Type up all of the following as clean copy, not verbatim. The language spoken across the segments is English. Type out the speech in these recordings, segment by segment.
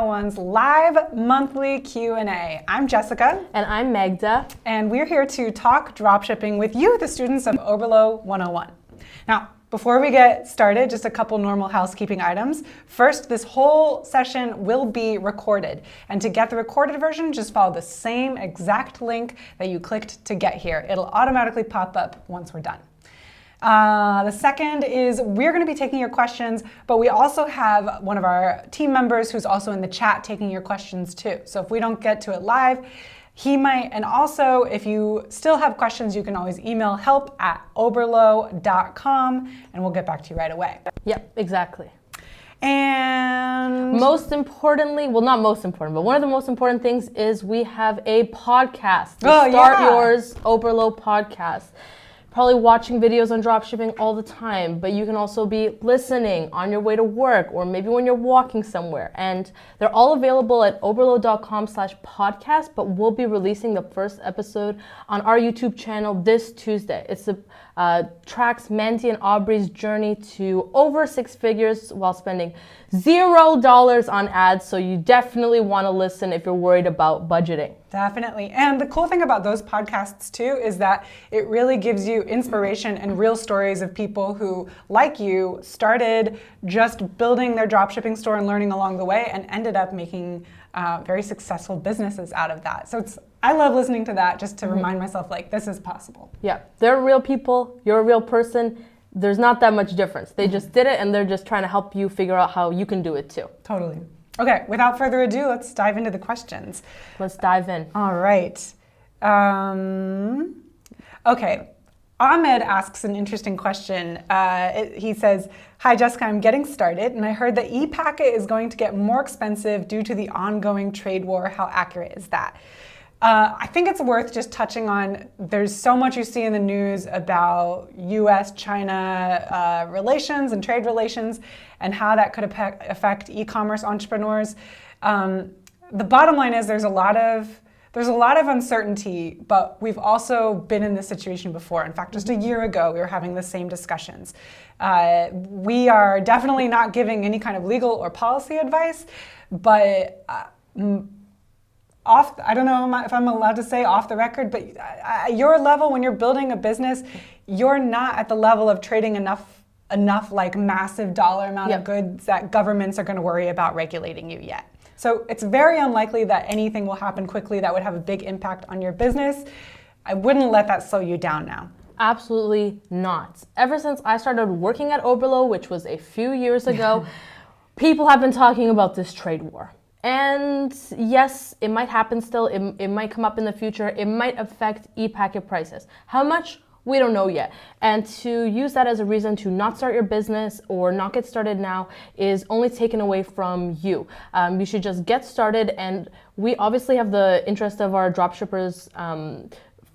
101's live monthly Q&A. I'm Jessica. And I'm Magda. And we're here to talk dropshipping with you, the students of Oberlo 101. Now, before we get started, just a couple normal housekeeping items. First, this whole session will be recorded. And to get the recorded version, just follow the same exact link that you clicked to get here. It'll automatically pop up once we're done. The second is we're going to be taking your questions, but we also have one of our team members who's also in the chat taking your questions too. So if we don't get to it live, he might. And also, if you still have questions, you can always email help@oberlo.com and we'll get back to you right away. Yep, exactly. And most importantly, well, not most important, but one of the most important things is we have a podcast. The Start Yours Oberlo podcast. Probably watching videos on dropshipping all the time, but you can also be listening on your way to work or maybe when you're walking somewhere. And they're all available at oberlo.com/podcast, but we'll be releasing the first episode on our YouTube channel this Tuesday. It's tracks Mandy and Aubrey's journey to over 6 figures while spending $0 on ads. So you definitely want to listen if you're worried about budgeting. Definitely. And the cool thing about those podcasts too is that it really gives you inspiration and real stories of people who, like you, started just building their dropshipping store and learning along the way and ended up making very successful businesses out of that. So I love listening to that just to remind myself, like, this is possible. Yeah, they're real people. You're a real person. There's not that much difference. They just did it and they're just trying to help you figure out how you can do it too. Totally. Okay, without further ado, let's dive into the questions. Let's dive in. All right. Okay. Ahmed asks an interesting question. He says, "Hi Jessica, I'm getting started and I heard that e-packet is going to get more expensive due to the ongoing trade war. How accurate is that?" I think it's worth just touching on, there's so much you see in the news about US-China relations and trade relations and how that could affect e-commerce entrepreneurs. The bottom line is there's a lot of uncertainty, but we've also been in this situation before. In fact, just a year ago, we were having the same discussions. We are definitely not giving any kind of legal or policy advice, but I don't know if I'm allowed to say off the record, but at your level, when you're building a business, you're not at the level of trading enough like massive dollar amount of goods that governments are going to worry about regulating you yet. So it's very unlikely that anything will happen quickly that would have a big impact on your business. I wouldn't let that slow you down now. Absolutely not. Ever since I started working at Oberlo, which was a few years ago, people have been talking about this trade war. And yes, it might happen still. It might come up in the future. It might affect e-packet prices. How much? We don't know yet. And to use that as a reason to not start your business or not get started now is only taken away from you. You should just get started. And we obviously have the interest of our dropshippers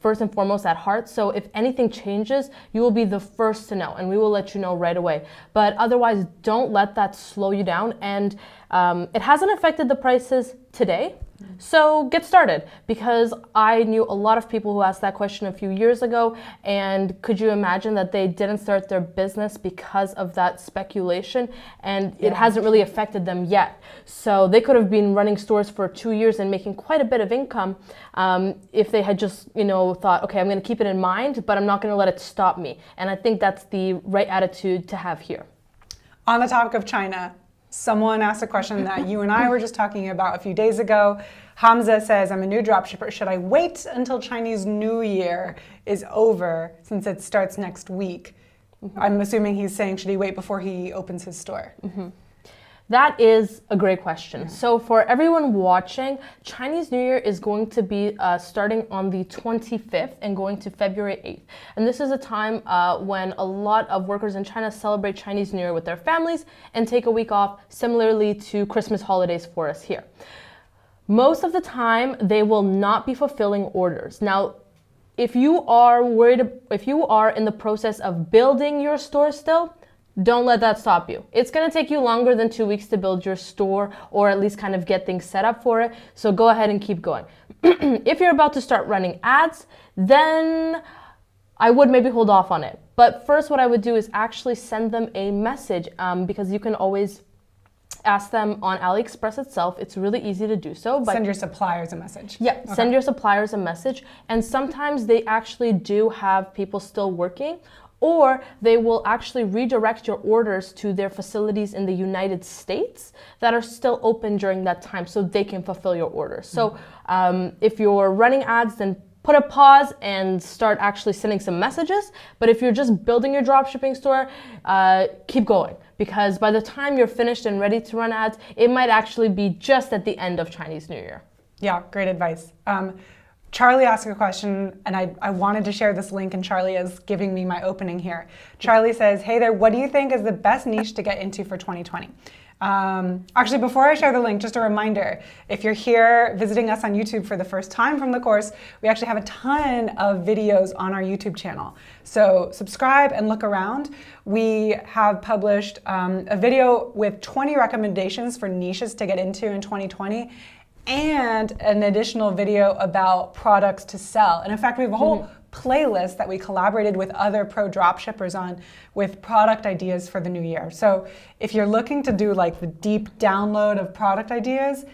first and foremost at heart. So if anything changes, you will be the first to know and we will let you know right away. But otherwise, don't let that slow you down. And it hasn't affected the prices today. So get started, because I knew a lot of people who asked that question a few years ago, and could you imagine that they didn't start their business because of that speculation, and it hasn't really affected them yet. So they could have been running stores for 2 years and making quite a bit of income if they had just, thought, okay, I'm going to keep it in mind, but I'm not going to let it stop me. And I think that's the right attitude to have here. On the topic of China, someone asked a question that you and I were just talking about a few days ago. Hamza says, "I'm a new dropshipper. Should I wait until Chinese New Year is over since it starts next week?" I'm assuming he's saying, should he wait before he opens his store? That is a great question. So for everyone watching, Chinese New Year is going to be starting on the 25th and going to February 8th. And this is a time when a lot of workers in China celebrate Chinese New Year with their families and take a week off, similarly to Christmas holidays for us here. Most of the time, they will not be fulfilling orders. Now, if you are in the process of building your store still, don't let that stop you. It's going to take you longer than 2 weeks to build your store, or at least kind of get things set up for it. So go ahead and keep going. If you're about to start running ads, then I would maybe hold off on it. But first, what I would do is actually send them a message, because you can always ask them on AliExpress itself. It's really easy to do so. But send your suppliers a message. Yeah, send your suppliers a message. And sometimes they actually do have people still working, or they will actually redirect your orders to their facilities in the United States that are still open during that time so they can fulfill your orders. So if you're running ads, then put a pause and start actually sending some messages. But if you're just building your dropshipping store, keep going, because by the time you're finished and ready to run ads, it might actually be just at the end of Chinese New Year. Yeah, great advice. Charlie asked a question, and I wanted to share this link, and Charlie is giving me my opening here. Charlie says, hey there, what do you think is the best niche to get into for 2020? Actually, before I share the link, just a reminder, if you're here visiting us on YouTube for the first time from the course, we actually have a ton of videos on our YouTube channel. So subscribe and look around. We have published a video with 20 recommendations for niches to get into in 2020. And an additional video about products to sell. And in fact, we have a whole playlist that we collaborated with other pro dropshippers on with product ideas for the new year. So if you're looking to do like the deep download of product ideas,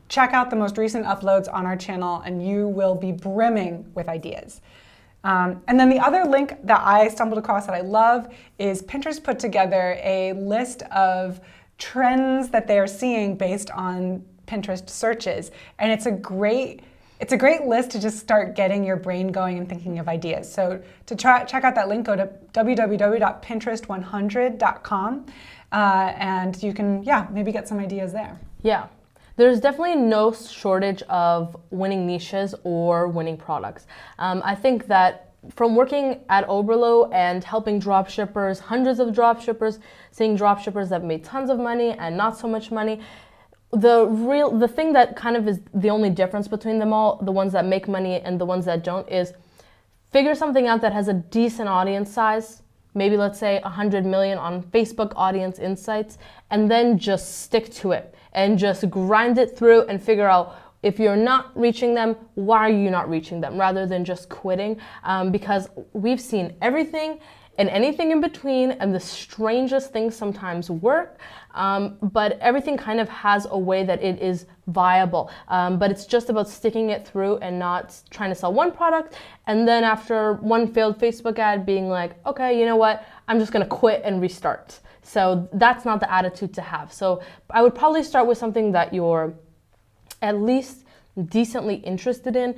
check out the most recent uploads on our channel and you will be brimming with ideas. And then the other link that I stumbled across that I love is Pinterest put together a list of trends that they are seeing based on Pinterest searches, and it's a great list to just start getting your brain going and thinking of ideas. So to check out that link, go to www.pinterest100.com and you can maybe get some ideas there. Yeah. There's definitely no shortage of winning niches or winning products. I think that from working at Oberlo and helping dropshippers, hundreds of dropshippers, seeing dropshippers that made tons of money and not so much money, the thing that kind of is the only difference between them all, the ones that make money and the ones that don't, is figure something out that has a decent audience size, maybe let's say 100 million on Facebook audience insights, and then just stick to it and just grind it through and figure out if you're not reaching them, why are you not reaching them, rather than just quitting, because we've seen everything and anything in between, and the strangest things sometimes work, but everything kind of has a way that it is viable. But it's just about sticking it through and not trying to sell one product, and then after one failed Facebook ad being like, okay, you know what, I'm just gonna quit and restart. So that's not the attitude to have. So I would probably start with something that you're at least decently interested in.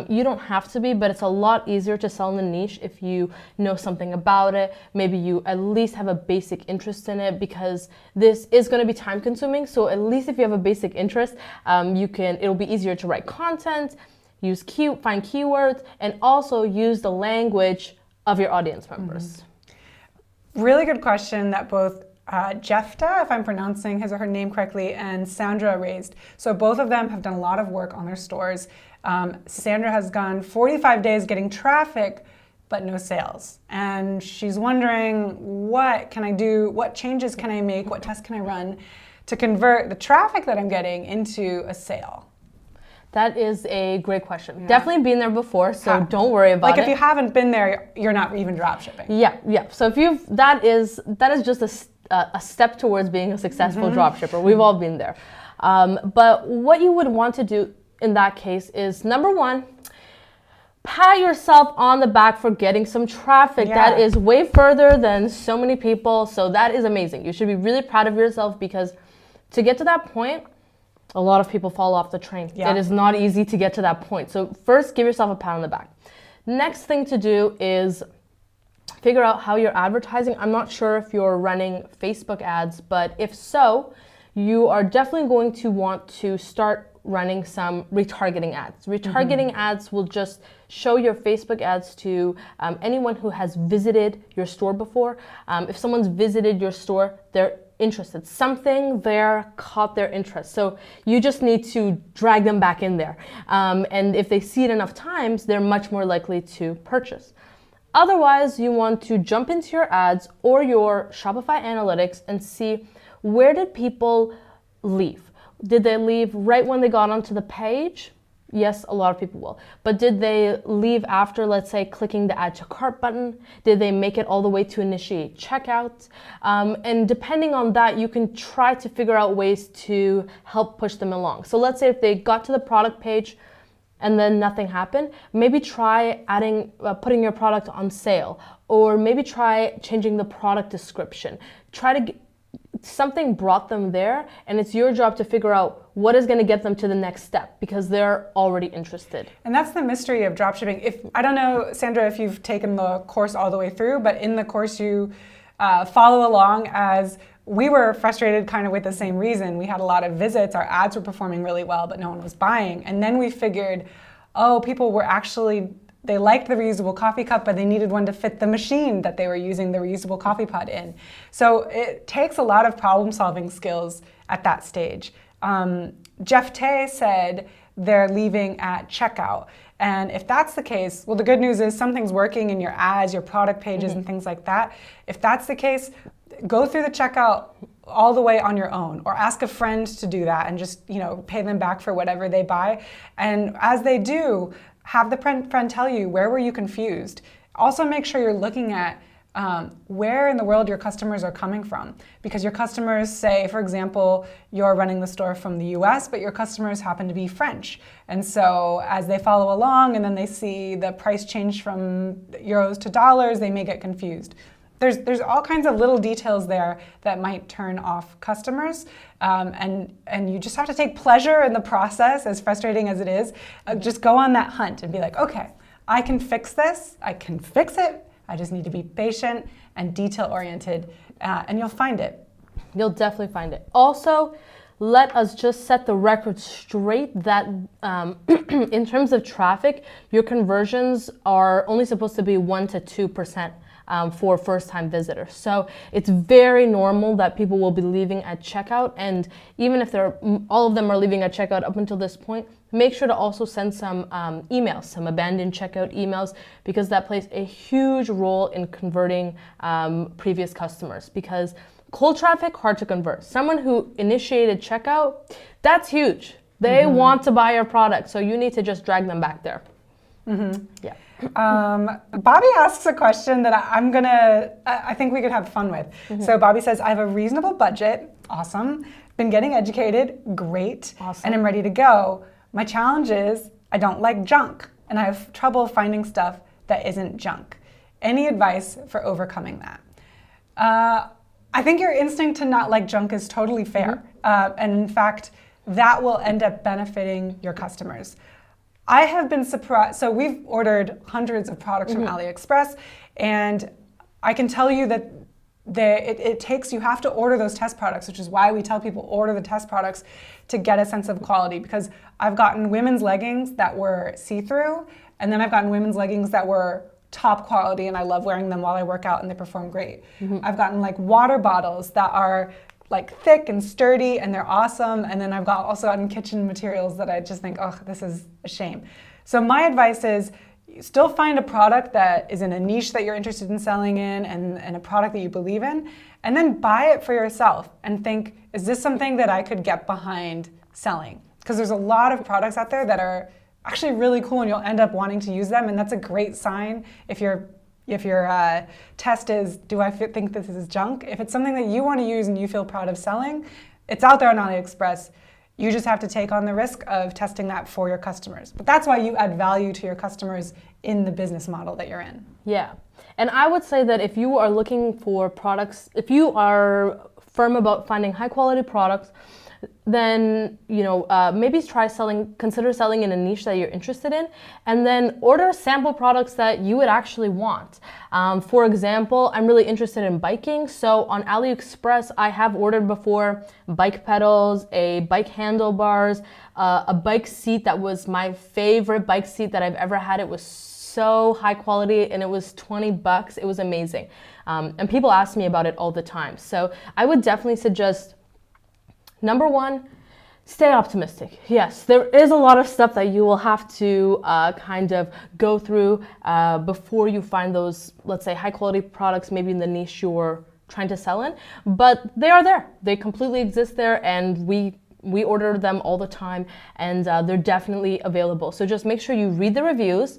You don't have to be, but it's a lot easier to sell in a niche if you know something about it. Maybe you at least have a basic interest in it, because this is going to be time consuming. So at least if you have a basic interest, it'll be easier to write content, find keywords, and also use the language of your audience members. Really good question that both Jefta, if I'm pronouncing his or her name correctly, and Sandra raised. So both of them have done a lot of work on their stores. Sandra has gone 45 days getting traffic, but no sales. And she's wondering, what can I do? What changes can I make? What tests can I run to convert the traffic that I'm getting into a sale? That is a great question. Yeah. Definitely been there before, so don't worry about it. Like if you haven't been there, you're not even dropshipping. Yeah. So if that is just a step towards being a successful dropshipper. We've all been there. But what you would want to do in that case is, number one, pat yourself on the back for getting some traffic. Yeah. That is way further than so many people. So that is amazing. You should be really proud of yourself, because to get to that point, a lot of people fall off the train. Yeah. It is not easy to get to that point. So first, give yourself a pat on the back. Next thing to do is figure out how you're advertising. I'm not sure if you're running Facebook ads, but if so, you are definitely going to want to start running some retargeting ads. Retargeting ads will just show your Facebook ads to anyone who has visited your store before. If someone's visited your store, they're interested. Something there caught their interest. So you just need to drag them back in there. And if they see it enough times, they're much more likely to purchase. Otherwise, you want to jump into your ads or your Shopify analytics and see, where did people leave? Did they leave right when they got onto the page? Yes, a lot of people will. But did they leave after, let's say, clicking the add to cart button? Did they make it all the way to initiate checkout? And depending on that, you can try to figure out ways to help push them along. So let's say if they got to the product page and then nothing happened, maybe try putting your product on sale, or maybe try changing the product description. Try to something brought them there, and it's your job to figure out what is going to get them to the next step because they're already interested. And that's the mystery of dropshipping. I don't know, Sandra, if you've taken the course all the way through, but in the course you follow along as we were frustrated kind of with the same reason. We had a lot of visits, our ads were performing really well, but no one was buying. And then we figured, oh, people were actually, they liked the reusable coffee cup, but they needed one to fit the machine that they were using the reusable coffee pot in. So it takes a lot of problem-solving skills at that stage. Jeff Tay said they're leaving at checkout. And if that's the case, well, the good news is something's working in your ads, your product pages, and things like that. If that's the case, go through the checkout all the way on your own, or ask a friend to do that and just, pay them back for whatever they buy. And as they do, have the friend tell you, where were you confused? Also make sure you're looking at where in the world your customers are coming from. Because your customers say, for example, you're running the store from the US, but your customers happen to be French. And so as they follow along and then they see the price change from euros to dollars, they may get confused. There's all kinds of little details there that might turn off customers, and you just have to take pleasure in the process, as frustrating as it is. Just go on that hunt and be like, okay, I can fix this, I can fix it, I just need to be patient and detail-oriented, and you'll find it. You'll definitely find it. Also, let us just set the record straight that in terms of traffic, your conversions are only supposed to be 1 to 2%. For first-time visitors. So it's very normal that people will be leaving at checkout, and even if all of them are leaving at checkout up until this point, make sure to also send some emails, some abandoned checkout emails, because that plays a huge role in converting previous customers. Because cold traffic, hard to convert. Someone who initiated checkout, that's huge. They want to buy your product, so you need to just drag them back there. Yeah. Bobby asks a question that I think we could have fun with. So Bobby says, I have a reasonable budget, awesome, been getting educated, great, awesome, and I'm ready to go. My challenge is I don't like junk, and I have trouble finding stuff that isn't junk. Any advice for overcoming that? I think your instinct to not like junk is totally fair, and in fact, that will end up benefiting your customers. I have been surprised. So we've ordered hundreds of products from AliExpress, and I can tell you that you have to order those test products, which is why we tell people order the test products to get a sense of quality. Because I've gotten women's leggings that were see-through, and then I've gotten women's leggings that were top quality, and I love wearing them while I work out, and they perform great. I've gotten water bottles that are thick and sturdy, and they're awesome. And then I've also gotten kitchen materials that I just think, oh, this is a shame. So my advice is still find a product that is in a niche that you're interested in selling in, and a product that you believe in, and then buy it for yourself and think, is this something that I could get behind selling? Because there's a lot of products out there that are actually really cool, and you'll end up wanting to use them, and that's a great sign if your test is, do I think this is junk? If it's something that you want to use and you feel proud of selling, it's out there on AliExpress. You just have to take on the risk of testing that for your customers. But that's why you add value to your customers in the business model that you're in. Yeah. And I would say that if you are looking for products, if you are firm about finding high quality products, then maybe consider selling in a niche that you're interested in, and then order sample products that you would actually want. For example, I'm really interested in biking, so on AliExpress I have ordered before bike pedals, a bike handlebars, a bike seat that was my favorite bike seat that I've ever had. It was so high quality, and it was $20. It was amazing, and people ask me about it all the time. So I would definitely suggest, number one, stay optimistic. Yes, there is a lot of stuff that you will have to kind of go through before you find those, let's say, high quality products, maybe in the niche you're trying to sell in, but they are there. They completely exist there, and we We order them all the time, and they're definitely available. So just make sure you read the reviews.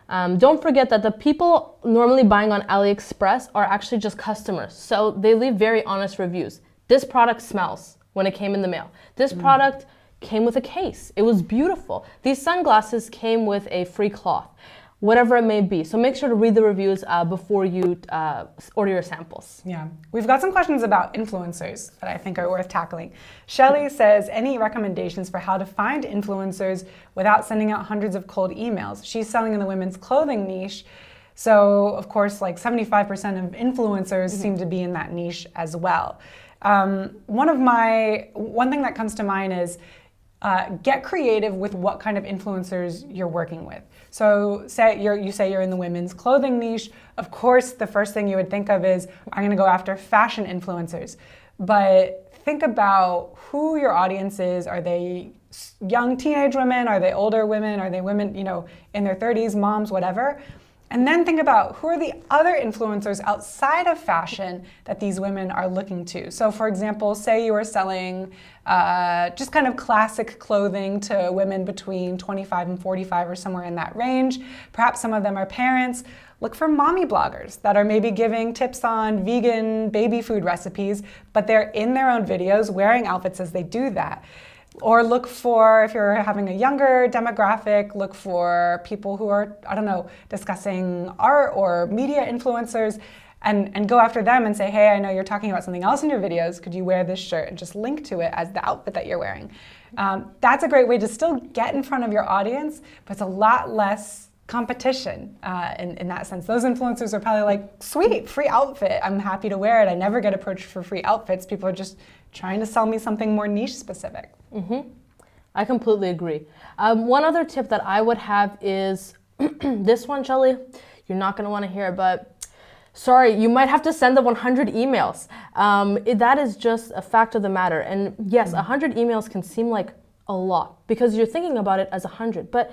Don't forget that the people normally buying on AliExpress are actually just customers. So they leave very honest reviews. This product smells when it came in the mail. This product came with a case. It was beautiful. These sunglasses came with a free cloth, whatever it may be. So make sure to read the reviews before you order your samples. Yeah. We've got some questions about influencers that I think are worth tackling. Shelly says, any recommendations for how to find influencers without sending out hundreds of cold emails? She's selling in the women's clothing niche. So of course, like 75% of influencers seem to be in that niche as well. One thing that comes to mind is get creative with what kind of influencers you're working with. So you say you're in the women's clothing niche. Of course, the first thing you would think of is, I'm going to go after fashion influencers. But think about who your audience is. Are they young teenage women? Are they older women? Are they women, in their 30s, moms, whatever? And then think about who are the other influencers outside of fashion that these women are looking to. So for example, say you are selling just kind of classic clothing to women between 25 and 45 or somewhere in that range. Perhaps some of them are parents. Look for mommy bloggers that are maybe giving tips on vegan baby food recipes, but they're in their own videos wearing outfits as they do that. Or look for, if you're having a younger demographic, look for people who are, discussing art or media influencers and go after them and say, hey, I know you're talking about something else in your videos. Could you wear this shirt? And just link to it as the outfit that you're wearing. That's a great way to still get in front of your audience, but it's a lot less competition in that sense. Those influencers are probably like, sweet, free outfit. I'm happy to wear it. I never get approached for free outfits. People are just trying to sell me something more niche specific. I completely agree. One other tip that I would have is this one, Shelly. You're not going to want to hear it, but sorry, you might have to send the 100 emails. That is just a fact of the matter. And yes, 100 emails can seem like a lot because you're thinking about it as 100, but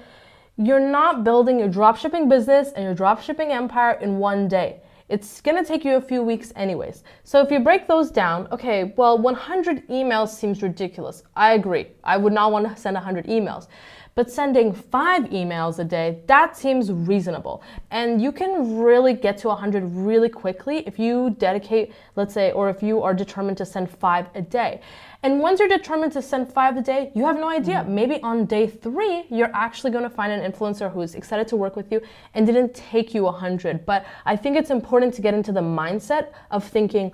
you're not building your dropshipping business and your dropshipping empire in one day. It's gonna take you a few weeks anyways. So if you break those down, okay, well, 100 emails seems ridiculous. I agree. I would not want to send 100 emails. But sending 5 emails a day, that seems reasonable. And you can really get to 100 really quickly if you dedicate, let's say, or if you are determined to send 5 a day. And once you're determined to send 5 a day, you have no idea. Maybe on day 3, you're actually going to find an influencer who is excited to work with you and didn't take you 100. But I think it's important to get into the mindset of thinking,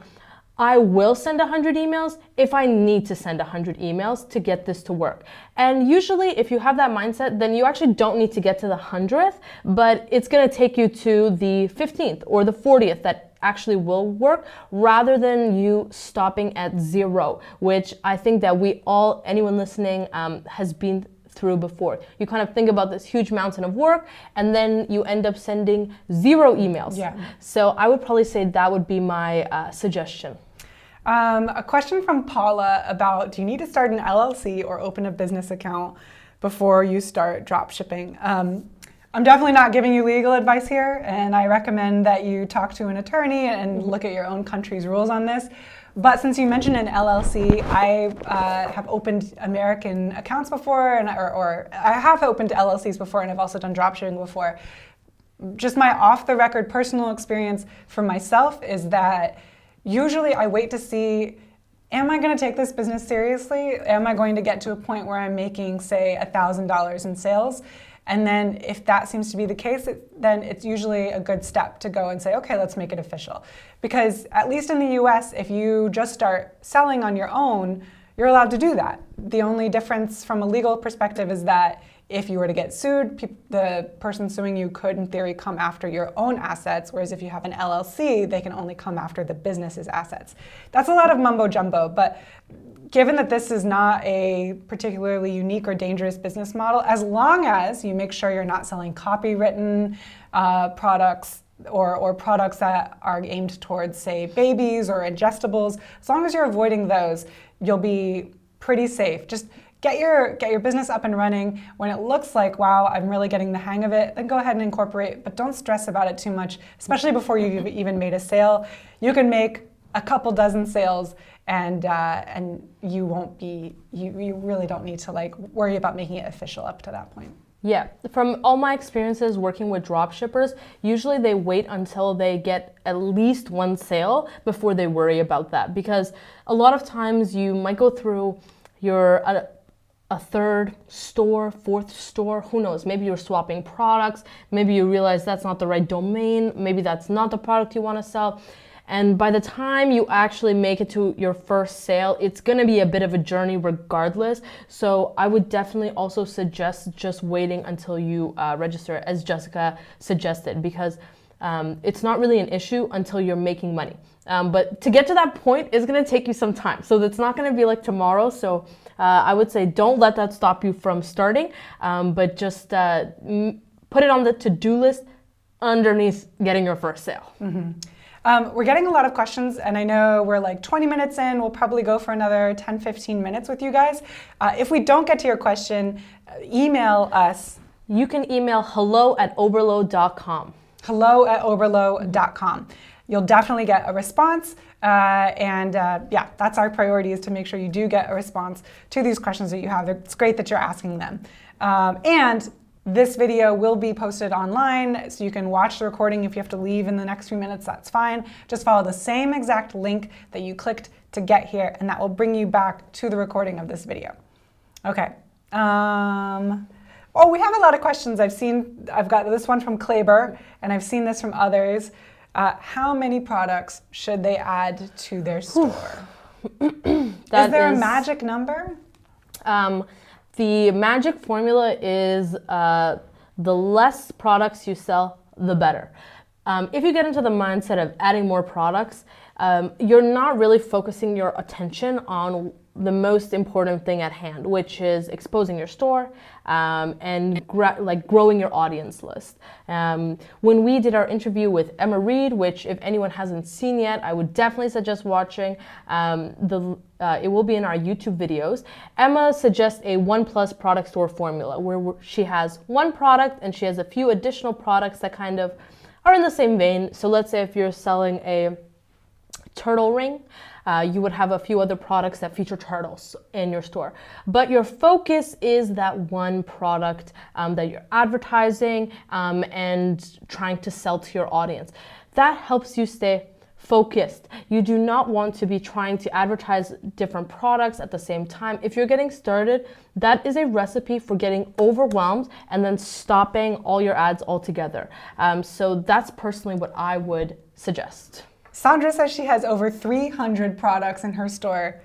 I will send 100 emails if I need to send 100 emails to get this to work. And usually if you have that mindset, then you actually don't need to get to the 100th, but it's going to take you to the 15th or the 40th that actually will work rather than you stopping at 0, which I think that anyone listening has been through before. You kind of think about this huge mountain of work and then you end up sending 0 emails. Yeah. So I would probably say that would be my suggestion. A question from Paula about, do you need to start an LLC or open a business account before you start drop shipping? I'm definitely not giving you legal advice here, and I recommend that you talk to an attorney and look at your own country's rules on this. But since you mentioned an LLC, I have opened American accounts before, or I have opened LLCs before, and I've also done dropshipping before. Just my off-the-record personal experience for myself is that usually I wait to see, am I going to take this business seriously? Am I going to get to a point where I'm making, say, $1,000 in sales? And then if that seems to be the case, then it's usually a good step to go and say, okay, let's make it official. Because at least in the US, if you just start selling on your own, you're allowed to do that. The only difference from a legal perspective is that if you were to get sued, the person suing you could, in theory, come after your own assets, whereas if you have an LLC, they can only come after the business's assets. That's a lot of mumbo jumbo, but given that this is not a particularly unique or dangerous business model, as long as you make sure you're not selling copywritten products or products that are aimed towards, say, babies or ingestibles, as long as you're avoiding those, you'll be pretty safe. Just get your business up and running. When it looks like, wow, I'm really getting the hang of it, then go ahead and incorporate, but don't stress about it too much, especially before you've even made a sale. You can make a couple dozen sales, and you won't be, you really don't need to like worry about making it official up to that point. Yeah, from all my experiences working with dropshippers, usually they wait until they get at least one sale before they worry about that, because a lot of times you might go through your a third store, fourth store, who knows, maybe you're swapping products, maybe you realize that's not the right domain, maybe that's not the product you want to sell. And by the time you actually make it to your first sale, it's going to be a bit of a journey regardless. So I would definitely also suggest just waiting until you register, as Jessica suggested, because it's not really an issue until you're making money. But to get to that point is going to take you some time. So it's not going to be like tomorrow. So I would say don't let that stop you from starting, but just put it on the to-do list underneath getting your first sale. Mm-hmm. We're getting a lot of questions, and I know we're like 20 minutes in. We'll probably go for another 10, 15 minutes with you guys. If we don't get to your question, email us. You can email hello@oberlo.com. hello@oberlo.com. You'll definitely get a response, yeah, that's our priority, is to make sure you do get a response to these questions that you have. It's great that you're asking them. And this video will be posted online, so you can watch the recording. If you have to leave in the next few minutes, that's fine. Just follow the same exact link that you clicked to get here, and that will bring you back to the recording of this video. Okay. Oh, we have a lot of questions. I've got this one from Kleber, and I've seen this from others. How many products should they add to their store? Is there a magic number? The magic formula is the less products you sell, the better. If you get into the mindset of adding more products, you're not really focusing your attention on the most important thing at hand, which is exposing your store and growing your audience list. When we did our interview with Emma Reed, which if anyone hasn't seen yet, I would definitely suggest watching. It will be in our YouTube videos. Emma suggests a 1+ product store formula where she has one product and she has a few additional products that kind of are in the same vein. So let's say if you're selling a turtle ring, you would have a few other products that feature turtles in your store. But your focus is that one product that you're advertising and trying to sell to your audience. That helps you stay focused. You do not want to be trying to advertise different products at the same time. If you're getting started, that is a recipe for getting overwhelmed and then stopping all your ads altogether. So that's personally what I would suggest. Sandra says she has over 300 products in her store.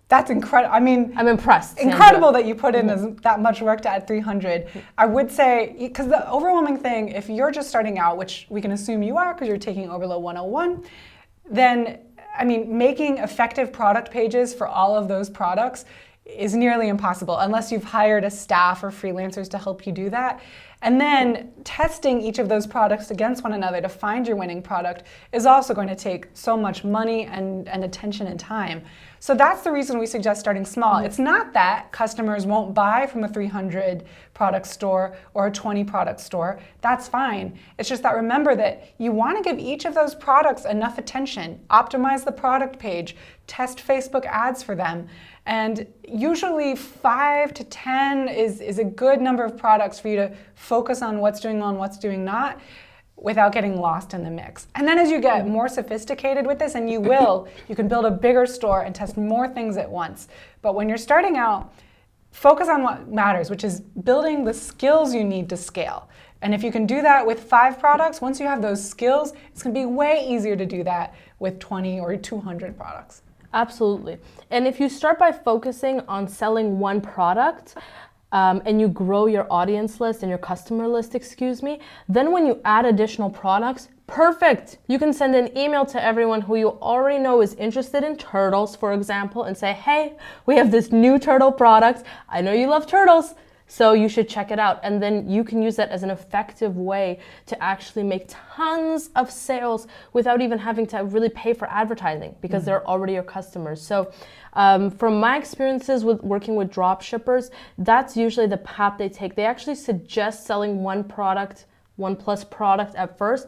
That's incredible. I mean, I'm impressed. Incredible that you put in that much work to add 300. I would say, because the overwhelming thing, if you're just starting out, which we can assume you are because you're taking Oberlo 101, then, I mean, making effective product pages for all of those products is nearly impossible unless you've hired a staff or freelancers to help you do that. And then testing each of those products against one another to find your winning product is also going to take so much money and attention and time. So that's the reason we suggest starting small. It's not that customers won't buy from a 300 product store or a 20 product store. That's fine. It's just that remember that you want to give each of those products enough attention, optimize the product page, test Facebook ads for them. And usually 5 to 10 is a good number of products for you to focus on what's doing well and what's doing not, without getting lost in the mix. And then as you get more sophisticated with this, and you can build a bigger store and test more things at once. But when you're starting out, focus on what matters, which is building the skills you need to scale. And if you can do that with 5 products, once you have those skills, it's gonna be way easier to do that with 20 or 200 products. Absolutely. And if you start by focusing on selling one product, and you grow your audience list and your customer list, then when you add additional products, perfect. You can send an email to everyone who you already know is interested in turtles, for example, and say, hey, we have this new turtle product. I know you love turtles, so you should check it out. And then you can use that as an effective way to actually make tons of sales without even having to really pay for advertising because they're already your customers. So from my experiences with working with drop shippers, that's usually the path they take. They actually suggest selling one plus product at first.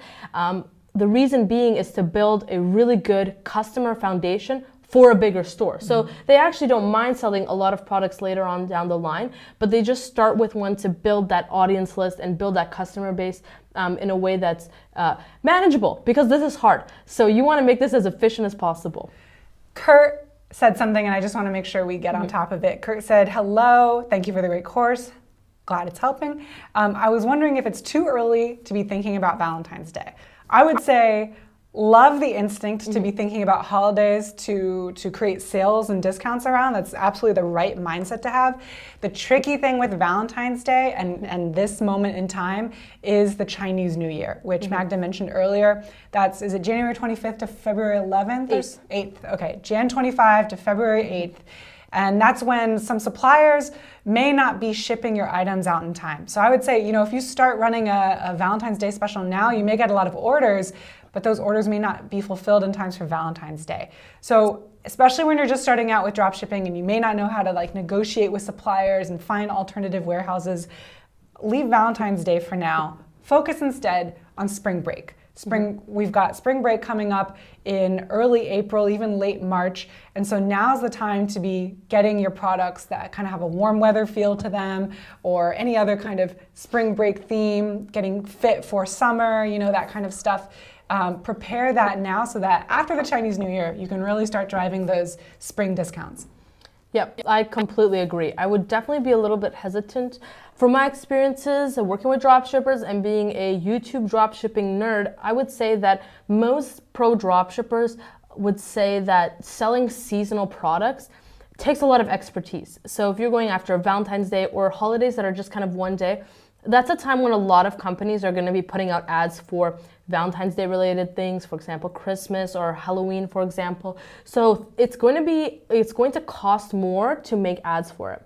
The reason being is to build a really good customer foundation for a bigger store. So they actually don't mind selling a lot of products later on down the line, but they just start with one to build that audience list and build that customer base in a way that's manageable, because this is hard. So you want to make this as efficient as possible. Kurt said something, and I just want to make sure we get on top of it. Kurt said, hello, thank you for the great course. Glad it's helping. I was wondering if it's too early to be thinking about Valentine's Day. I would say love the instinct to be thinking about holidays to create sales and discounts around. That's absolutely the right mindset to have. The tricky thing with Valentine's Day and this moment in time is the Chinese New Year, which Magda mentioned earlier. Is it January 25th to February 11th? 8th. Okay, Jan 25 to February 8th. And that's when some suppliers may not be shipping your items out in time. So I would say, if you start running a Valentine's Day special now, you may get a lot of orders, but those orders may not be fulfilled in time for Valentine's Day. So especially when you're just starting out with dropshipping and you may not know how to negotiate with suppliers and find alternative warehouses, leave Valentine's Day for now. Focus instead on spring break. We've got spring break coming up in early April, even late March. And so now's the time to be getting your products that kind of have a warm weather feel to them, or any other kind of spring break theme, getting fit for summer, that kind of stuff. Prepare that now so that after the Chinese New Year, you can really start driving those spring discounts. Yep, I completely agree. I would definitely be a little bit hesitant. From my experiences working with dropshippers and being a YouTube dropshipping nerd, I would say that most pro dropshippers would say that selling seasonal products takes a lot of expertise. So if you're going after Valentine's Day or holidays that are just kind of one day, that's a time when a lot of companies are going to be putting out ads for Valentine's Day related things, for example, Christmas or Halloween, for example. So it's going to cost more to make ads for it.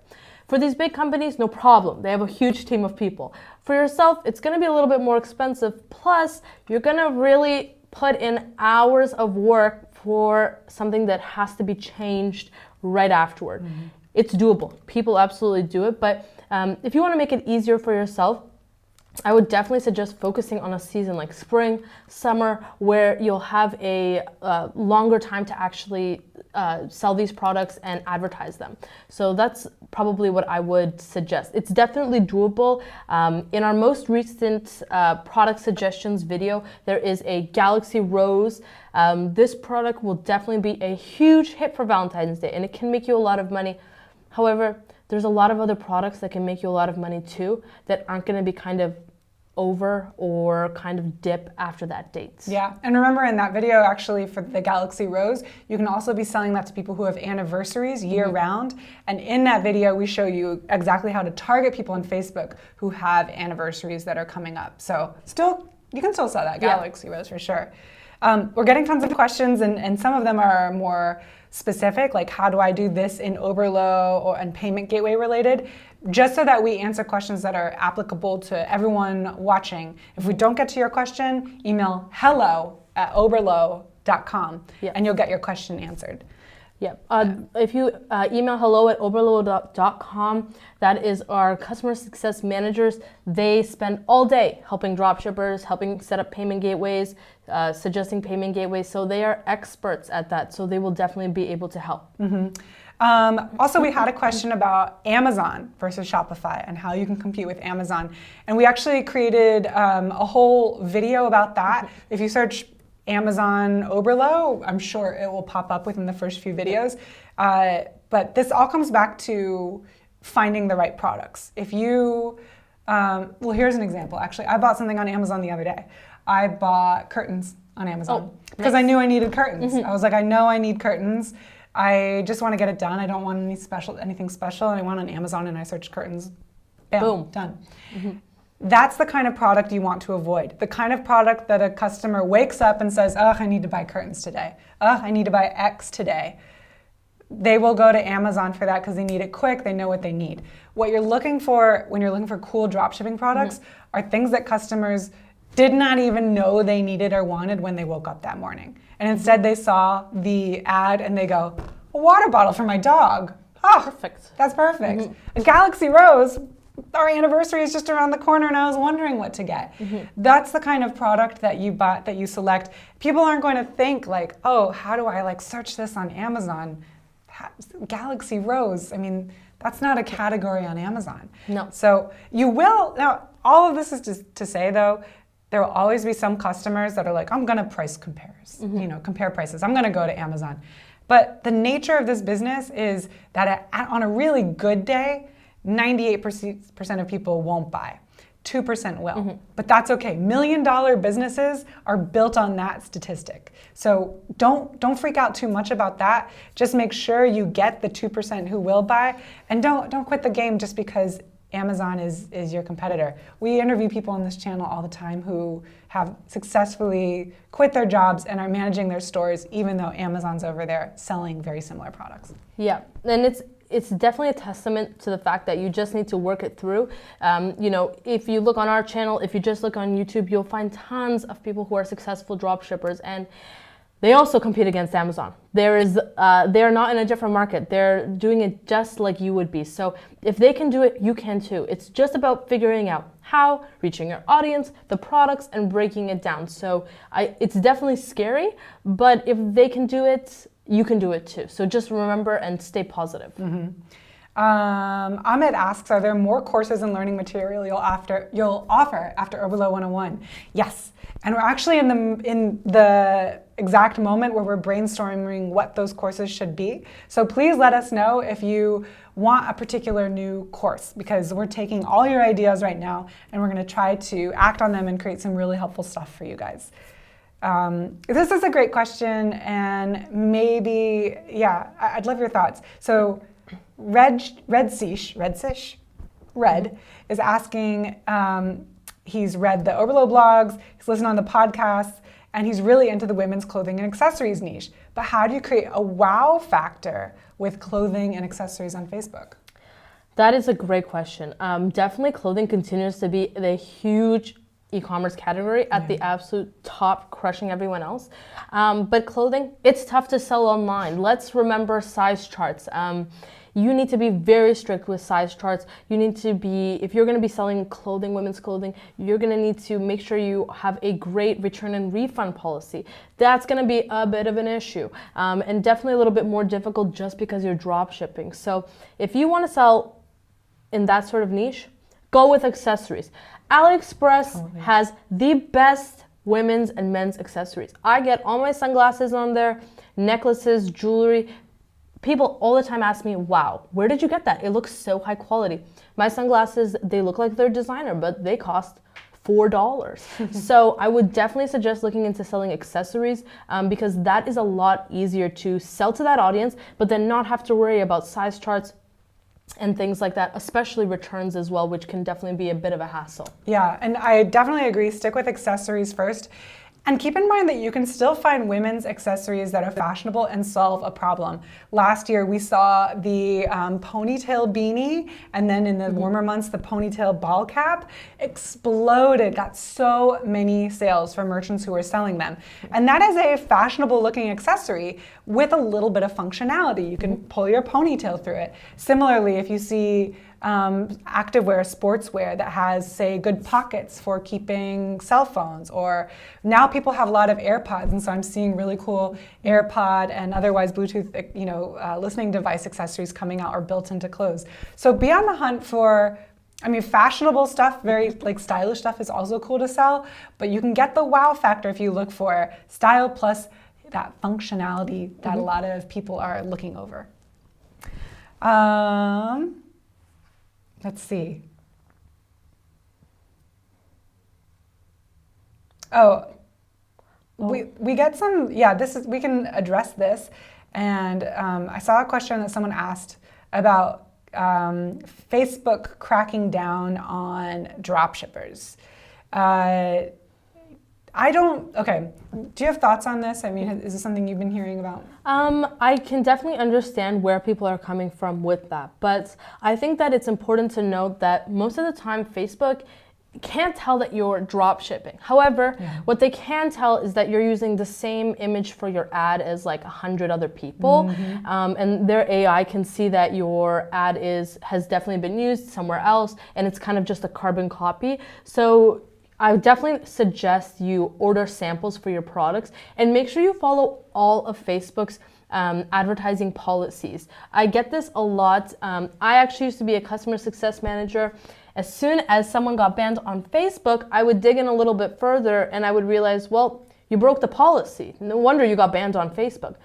For these big companies, no problem. They have a huge team of people. For yourself, it's going to be a little bit more expensive. Plus, you're going to really put in hours of work for something that has to be changed right afterward. It's doable. People absolutely do it. But if you want to make it easier for yourself, I would definitely suggest focusing on a season like spring, summer, where you'll have a longer time to actually sell these products and advertise them. So that's probably what I would suggest. It's definitely doable. In our most recent product suggestions video, there is a Galaxy Rose. This product will definitely be a huge hit for Valentine's Day, and it can make you a lot of money. However, there's a lot of other products that can make you a lot of money too that aren't going to be kind of over or kind of dip after that date. Yeah, and remember in that video actually for the Galaxy Rose, you can also be selling that to people who have anniversaries year round. And in that video, we show you exactly how to target people on Facebook who have anniversaries that are coming up. So you can still sell that Galaxy Rose for sure. We're getting tons of questions and some of them are more specific, like how do I do this in Oberlo and payment gateway related, just so that we answer questions that are applicable to everyone watching. If we don't get to your question, email hello@oberlo.com and you'll get your question answered. If you email hello@oberlo.com, that is our customer success managers. They spend all day helping dropshippers, helping set up payment gateways, suggesting payment gateways. So they are experts at that. So they will definitely be able to help. Also, we had a question about Amazon versus Shopify and how you can compete with Amazon. And we actually created a whole video about that. If you search Amazon Oberlo, I'm sure it will pop up within the first few videos. But this all comes back to finding the right products. If you, here's an example. Actually, I bought something on Amazon the other day. I bought curtains on Amazon because I knew I needed curtains. I was like, I know I need curtains. I just want to get it done. I don't want anything special. And I went on Amazon and I searched curtains. Bam, boom, done. That's the kind of product you want to avoid. The kind of product that a customer wakes up and says, oh, I need to buy curtains today. Oh, I need to buy X today. They will go to Amazon for that because they need it quick. They know what they need. What you're looking for when you're looking for cool dropshipping products are things that customers did not even know they needed or wanted when they woke up that morning. And instead they saw the ad and they go, a water bottle for my dog. Oh, perfect. That's perfect. A Galaxy Rose, our anniversary is just around the corner and I was wondering what to get. That's the kind of product that you bought, that you select. People aren't going to think like, oh, how do I like search this on Amazon? Galaxy Rose. I mean, that's not a category on Amazon. No. So you will, now all of this is just to say though, there will always be some customers that are like, I'm gonna price compares, compare prices. I'm gonna go to Amazon. But the nature of this business is that on a really good day, 98% of people won't buy. 2% will. But that's okay. $1 million businesses are built on that statistic. So don't freak out too much about that. Just make sure you get the 2% who will buy, and don't quit the game just because Amazon is your competitor. We interview people on this channel all the time who have successfully quit their jobs and are managing their stores even though Amazon's over there selling very similar products. Yeah, and it's definitely a testament to the fact that you just need to work it through. If you look on our channel, if you just look on YouTube, you'll find tons of people who are successful dropshippers, and they also compete against Amazon. They're not in a different market. They're doing it just like you would be. So if they can do it, you can too. It's just about figuring out how, reaching your audience, the products, and breaking it down. So it's definitely scary, but if they can do it, you can do it too. So just remember and stay positive. Ahmed asks, are there more courses and learning material you'll offer after Oberlo 101? Yes, and we're actually in the exact moment where we're brainstorming what those courses should be. So please let us know if you want a particular new course, because we're taking all your ideas right now and we're going to try to act on them and create some really helpful stuff for you guys. This is a great question, and maybe, I'd love your thoughts. So Red is asking, he's read the Oberlo blogs, he's listened on the podcasts, and he's really into the women's clothing and accessories niche. But how do you create a wow factor with clothing and accessories on Facebook? That is a great question. Definitely clothing continues to be the huge e-commerce category at the absolute top, crushing everyone else. But clothing, it's tough to sell online. Let's remember size charts. You need to be very strict with size charts. You need to be, if you're going to be selling clothing, women's clothing, you're going to need to make sure you have a great return and refund policy. That's going to be a bit of an issue, and definitely a little bit more difficult just because you're drop shipping. So if you want to sell in that sort of niche, go with accessories. AliExpress has the best women's and men's accessories. I get all my sunglasses on there, necklaces, jewelry. People all the time ask me, wow, where did you get that? It looks so high quality. My sunglasses, they look like they're designer, but they cost $4. So I would definitely suggest looking into selling accessories, because that is a lot easier to sell to that audience, but then not have to worry about size charts and things like that, especially returns as well, which can definitely be a bit of a hassle. Yeah, and I definitely agree. Stick with accessories first. And keep in mind that you can still find women's accessories that are fashionable and solve a problem. Last year we saw the ponytail beanie, and then in the warmer months the ponytail ball cap exploded, got so many sales for merchants who were selling them. And that is a fashionable looking accessory with a little bit of functionality. You can pull your ponytail through it. Similarly, if you see activewear, sportswear that has, say, good pockets for keeping cell phones, or now people have a lot of AirPods, and so I'm seeing really cool AirPod and otherwise Bluetooth, listening device accessories coming out or built into clothes. So be on the hunt for, fashionable stuff, very stylish stuff is also cool to sell, but you can get the wow factor if you look for style plus that functionality that a lot of people are looking over. Let's see. We get some, we can address this. And I saw a question that someone asked about Facebook cracking down on dropshippers. Do you have thoughts on this? Is this something you've been hearing about? I can definitely understand where people are coming from with that, but I think that it's important to note that most of the time Facebook can't tell that you're drop shipping. However, what they can tell is that you're using the same image for your ad as like 100 other people, and their AI can see that your ad has definitely been used somewhere else, and it's kind of just a carbon copy. So I would definitely suggest you order samples for your products and make sure you follow all of Facebook's advertising policies. I get this a lot. I actually used to be a customer success manager. As soon as someone got banned on Facebook, I would dig in a little bit further and I would realize, well, you broke the policy. No wonder you got banned on Facebook.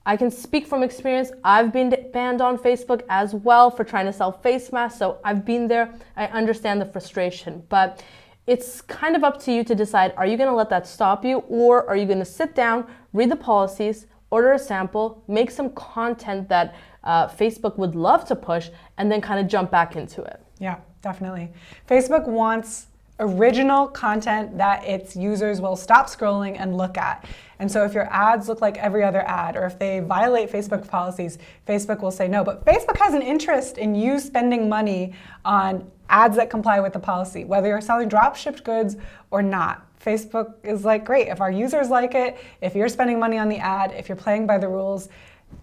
I can speak from experience. I've been banned on Facebook as well for trying to sell face masks. So I've been there. I understand the frustration, but it's kind of up to you to decide, are you going to let that stop you, or are you going to sit down, read the policies, order a sample, make some content that Facebook would love to push, and then kind of jump back into it. Yeah, definitely. Facebook wants original content that its users will stop scrolling and look at. And so if your ads look like every other ad, or if they violate Facebook policies, Facebook will say no. But Facebook has an interest in you spending money on ads that comply with the policy, whether you're selling drop shipped goods or not. Facebook is like, great, if our users like it, if you're spending money on the ad, if you're playing by the rules,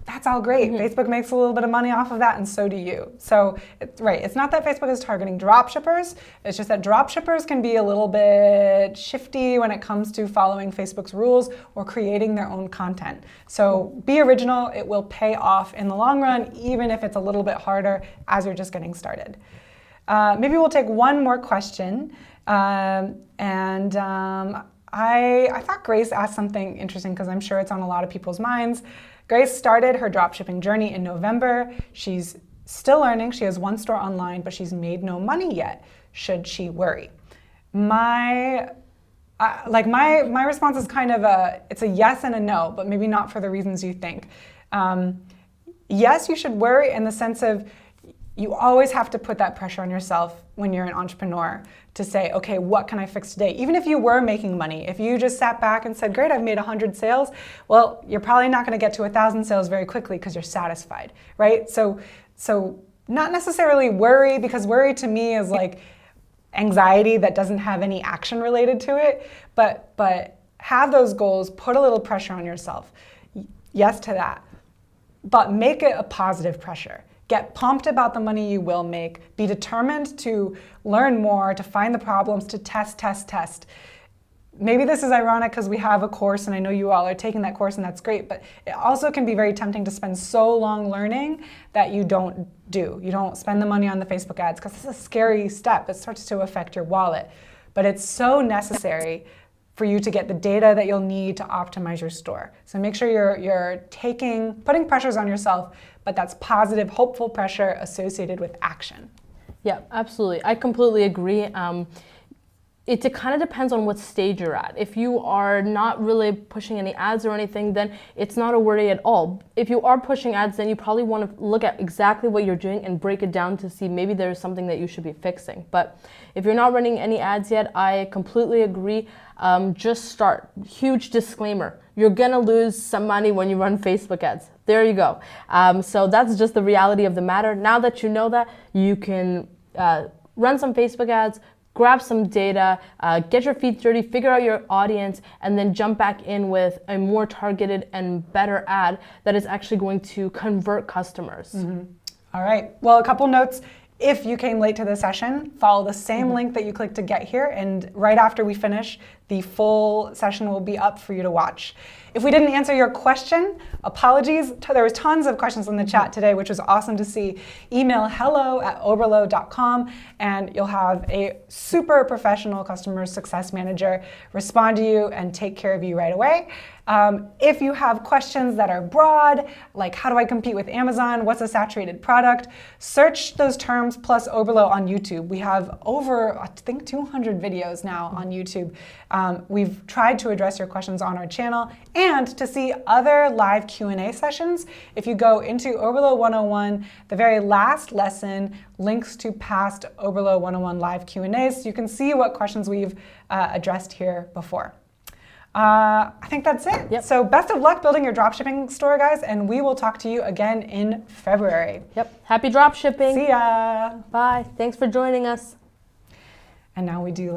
that's all great. Facebook makes a little bit of money off of that, and so do you. So, it's not that Facebook is targeting drop shippers, it's just that drop shippers can be a little bit shifty when it comes to following Facebook's rules or creating their own content. So be original, it will pay off in the long run, even if it's a little bit harder as you're just getting started. Maybe we'll take one more question. I thought Grace asked something interesting because I'm sure it's on a lot of people's minds. Grace started her dropshipping journey in November. She's still learning. She has one store online, but she's made no money yet. Should she worry? My response is kind of it's a yes and a no, but maybe not for the reasons you think. Yes, you should worry in the sense of you always have to put that pressure on yourself when you're an entrepreneur to say, okay, what can I fix today? Even if you were making money, if you just sat back and said, great, I've made 100 sales, well, you're probably not gonna get to 1,000 sales very quickly because you're satisfied, right? So not necessarily worry, because worry to me is like anxiety that doesn't have any action related to it, but have those goals, put a little pressure on yourself. Yes to that, but make it a positive pressure. Get pumped about the money you will make. Be determined to learn more, to find the problems, to test. Maybe this is ironic because we have a course and I know you all are taking that course and that's great, but it also can be very tempting to spend so long learning that you don't do. You don't spend the money on the Facebook ads because it's a scary step. It starts to affect your wallet. But it's so necessary for you to get the data that you'll need to optimize your store. So make sure you're putting pressures on yourself, but that's positive, hopeful pressure associated with action. Yeah, absolutely. I completely agree. It kind of depends on what stage you're at. If you are not really pushing any ads or anything, then it's not a worry at all. If you are pushing ads, then you probably want to look at exactly what you're doing and break it down to see maybe there's something that you should be fixing. But if you're not running any ads yet, I completely agree. Just start. Huge disclaimer. You're gonna lose some money when you run Facebook ads. There you go. So that's just the reality of the matter. Now that you know that, you can run some Facebook ads, grab some data, get your feet dirty, figure out your audience, and then jump back in with a more targeted and better ad that is actually going to convert customers. Mm-hmm. All right. Well, a couple notes. If you came late to the session, follow the same link that you clicked to get here, and right after we finish, the full session will be up for you to watch. If we didn't answer your question, apologies. There was tons of questions in the chat today, which was awesome to see. Email hello@oberlo.com and you'll have a super professional customer success manager respond to you and take care of you right away. If you have questions that are broad, like how do I compete with Amazon? What's a saturated product? Search those terms plus Oberlo on YouTube. We have over, I think, 200 videos now on YouTube. We've tried to address your questions on our channel, and to see other live Q&A sessions, if you go into Oberlo 101, the very last lesson links to past Oberlo 101 live Q&As, so you can see what questions we've addressed here before. I think that's it. Yep. So best of luck building your dropshipping store, guys, and we will talk to you again in February. Yep. Happy dropshipping. See ya. Bye. Thanks for joining us. and now we do